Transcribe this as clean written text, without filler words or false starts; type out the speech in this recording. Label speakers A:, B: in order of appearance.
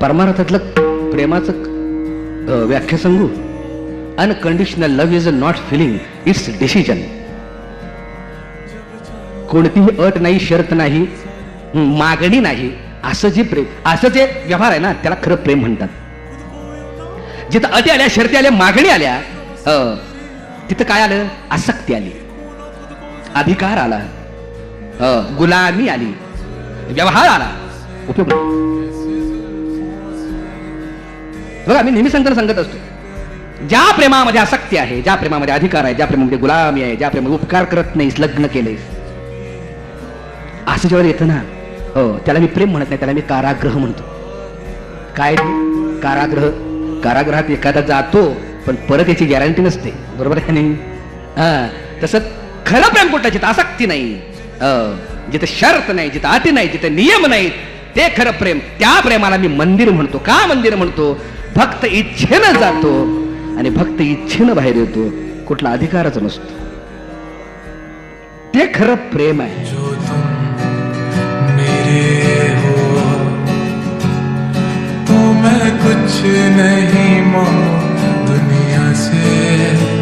A: परमार्थातलं प्रेमाचं व्याख्या सांगू. Unconditional love is a not feeling, it's decision. कोणतीही अट नाही, शर्त नाही, मागणी नाही, असं जे प्रेम, असं जे व्यवहार आहे ना, त्याला खरं प्रेम म्हणतात. जिथं अटी आल्या, शर्ती आल्या, मागणी आल्या, तिथं काय आलं? आसक्ती आली, अधिकार आला, गुलामी आली, व्यवहार आला, उपयोग नाही. बघा, मी नेहमी सांगत असतो, ज्या प्रेमामध्ये आसक्ती आहे, ज्या प्रेमामध्ये अधिकार आहे, ज्या प्रेमामध्ये गुलामी आहे, ज्या प्रेमामध्ये उपकार करत नाहीस, लग्न केलेस, असं जेव्हा येतं ना, त्याला मी प्रेम म्हणत नाही, त्याला मी कारागृह म्हणतो. काय कारागृह? कारागृहात एखादा जातो, पण परत याची गॅरंटी नसते, बरोबर आहे नाही? तसं खरं प्रेम कुठं? जिथं आसक्ती नाही, जिथं शर्त नाही, जिथं अटी नाही, जिथं नियम नाहीत, ते खरं प्रेम. त्या प्रेमाला मी मंदिर म्हणतो. का मंदिर म्हणतो? भक्त इच्छेनं जातो आणि भक्त इच्छेनं बाहेर येतो, कुठला अधिकारच नसतो. ते खरं प्रेम आहे.
B: जो तुम मेरे हो तो मैं कुछ नहीं मांगू दुनिया से.